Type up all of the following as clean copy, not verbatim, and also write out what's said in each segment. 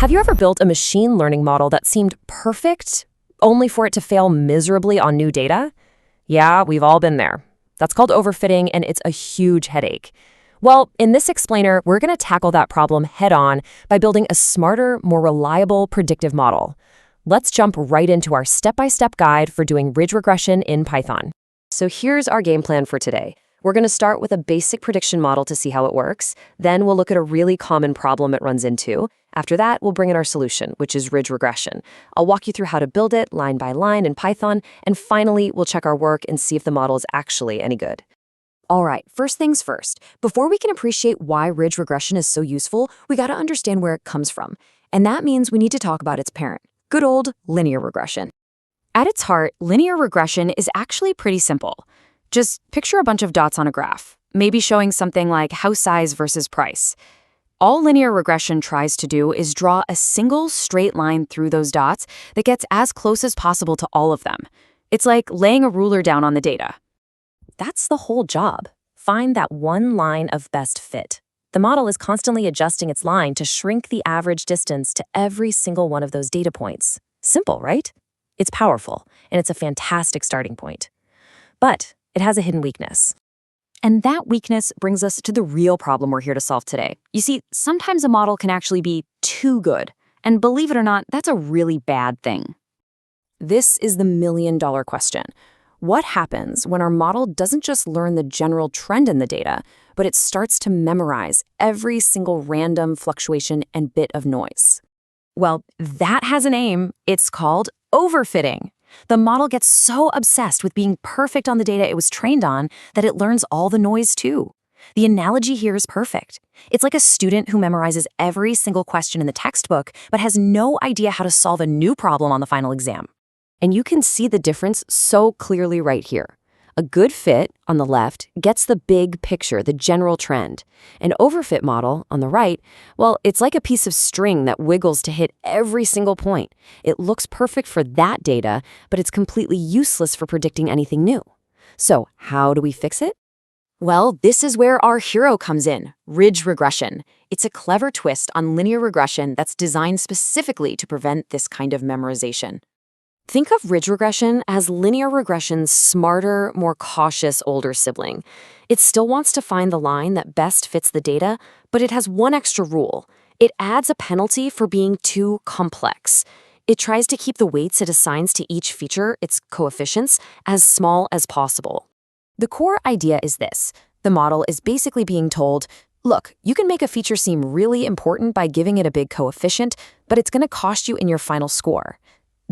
Have you ever built a machine learning model that seemed perfect, only for it to fail miserably on new data? Yeah, we've all been there. That's called overfitting, and it's a huge headache. Well, in this explainer, we're going to tackle that problem head-on by building a smarter, more reliable predictive model. Let's jump right into our step-by-step guide for doing ridge regression in Python. So here's our game plan for today. We're going to start with a basic prediction model to see how it works. Then we'll look at a really common problem it runs into. After that, we'll bring in our solution, which is ridge regression. I'll walk you through how to build it line by line in Python. And finally, we'll check our work and see if the model is actually any good. All right, first things first. Before we can appreciate why ridge regression is so useful, we got to understand where it comes from. And that means we need to talk about its parent, good old linear regression. At its heart, linear regression is actually pretty simple. Just picture a bunch of dots on a graph, maybe showing something like house size versus price. All linear regression tries to do is draw a single straight line through those dots that gets as close as possible to all of them. It's like laying a ruler down on the data. That's the whole job. Find that one line of best fit. The model is constantly adjusting its line to shrink the average distance to every single one of those data points. Simple, right? It's powerful, and it's a fantastic starting point. But it has a hidden weakness. And that weakness brings us to the real problem we're here to solve today. You see, sometimes a model can actually be too good. And believe it or not, that's a really bad thing. This is the million-dollar question. What happens when our model doesn't just learn the general trend in the data, but it starts to memorize every single random fluctuation and bit of noise? Well, that has a name. It's called overfitting. The model gets so obsessed with being perfect on the data it was trained on that it learns all the noise too. The analogy here is perfect. It's like a student who memorizes every single question in the textbook but has no idea how to solve a new problem on the final exam. And you can see the difference so clearly right here. A good fit, on the left, gets the big picture, the general trend. An overfit model, on the right, well, it's like a piece of string that wiggles to hit every single point. It looks perfect for that data, but it's completely useless for predicting anything new. So, how do we fix it? Well, this is where our hero comes in, ridge regression. It's a clever twist on linear regression that's designed specifically to prevent this kind of memorization. Think of ridge regression as linear regression's smarter, more cautious older sibling. It still wants to find the line that best fits the data, but it has one extra rule. It adds a penalty for being too complex. It tries to keep the weights it assigns to each feature, its coefficients, as small as possible. The core idea is this. The model is basically being told, look, you can make a feature seem really important by giving it a big coefficient, but it's going to cost you in your final score.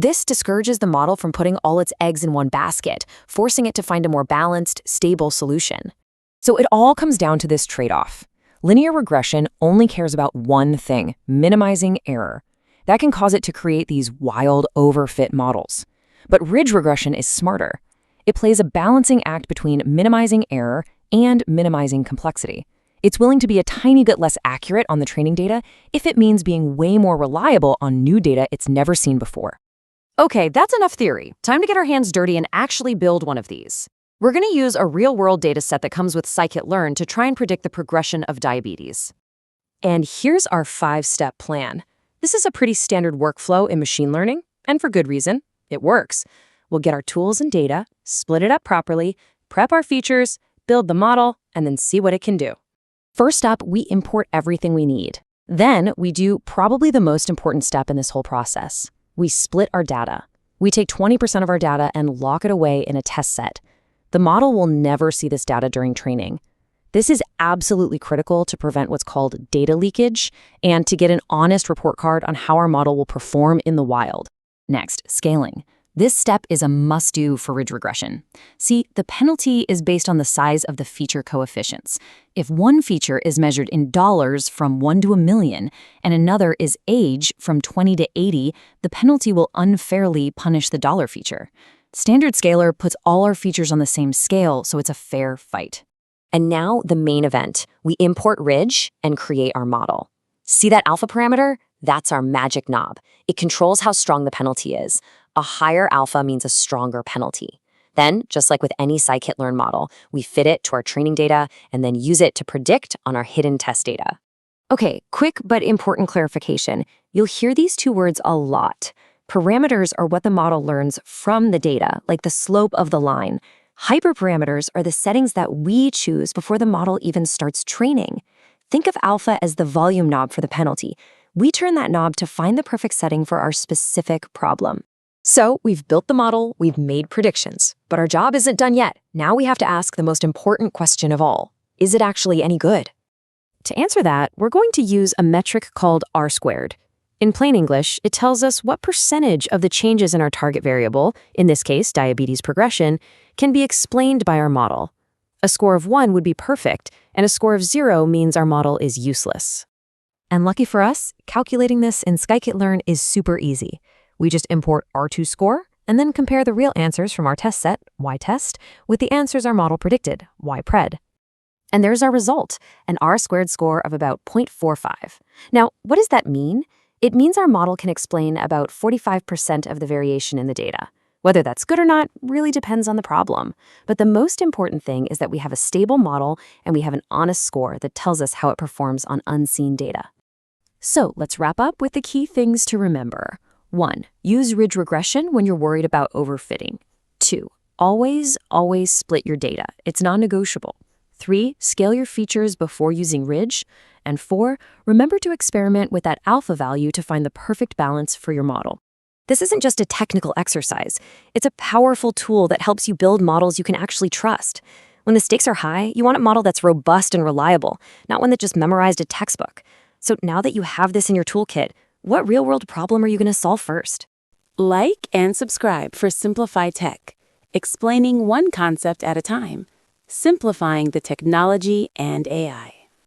This discourages the model from putting all its eggs in one basket, forcing it to find a more balanced, stable solution. So it all comes down to this trade-off. Linear regression only cares about one thing, minimizing error. That can cause it to create these wild, overfit models. But ridge regression is smarter. It plays a balancing act between minimizing error and minimizing complexity. It's willing to be a tiny bit less accurate on the training data if it means being way more reliable on new data it's never seen before. Okay, that's enough theory. Time to get our hands dirty and actually build one of these. We're going to use a real-world dataset that comes with Scikit-Learn to try and predict the progression of diabetes. And here's our 5-step plan. This is a pretty standard workflow in machine learning, and for good reason. It works. We'll get our tools and data, split it up properly, prep our features, build the model, and then see what it can do. First up, we import everything we need. Then we do probably the most important step in this whole process. We split our data. We take 20% of our data and lock it away in a test set. The model will never see this data during training. This is absolutely critical to prevent what's called data leakage and to get an honest report card on how our model will perform in the wild. Next, scaling. This step is a must-do for ridge regression. See, the penalty is based on the size of the feature coefficients. If one feature is measured in dollars from 1 to 1,000,000 and another is age from 20 to 80, the penalty will unfairly punish the dollar feature. Standard Scaler puts all our features on the same scale, so it's a fair fight. And now the main event. We import ridge and create our model. See that alpha parameter? That's our magic knob. It controls how strong the penalty is. A higher alpha means a stronger penalty. Then, just like with any Scikit-Learn model, we fit it to our training data and then use it to predict on our hidden test data. Okay, quick but important clarification. You'll hear these two words a lot. Parameters are what the model learns from the data, like the slope of the line. Hyperparameters are the settings that we choose before the model even starts training. Think of alpha as the volume knob for the penalty. We turn that knob to find the perfect setting for our specific problem. So we've built the model, we've made predictions, but our job isn't done yet. Now we have to ask the most important question of all. Is it actually any good? To answer that, we're going to use a metric called R-squared. In plain English, it tells us what percentage of the changes in our target variable, in this case diabetes progression, can be explained by our model. A score of 1 would be perfect, and a score of 0 means our model is useless. And lucky for us, calculating this in Scikit-Learn is super easy. We just import R2 score, and then compare the real answers from our test set, y-test, with the answers our model predicted, y-pred. And there's our result, an R-squared score of about 0.45. Now, what does that mean? It means our model can explain about 45% of the variation in the data. Whether that's good or not really depends on the problem. But the most important thing is that we have a stable model and we have an honest score that tells us how it performs on unseen data. So let's wrap up with the key things to remember. 1. Use Ridge Regression when you're worried about overfitting. 2. Always split your data. It's non-negotiable. 3. Scale your features before using Ridge. And 4. Remember to experiment with that alpha value to find the perfect balance for your model. This isn't just a technical exercise. It's a powerful tool that helps you build models you can actually trust. When the stakes are high, you want a model that's robust and reliable, not one that just memorized a textbook. So now that you have this in your toolkit, what real-world problem are you going to solve first? Like and subscribe for SimplfyTech, explaining one concept at a time, simplifying the technology and AI.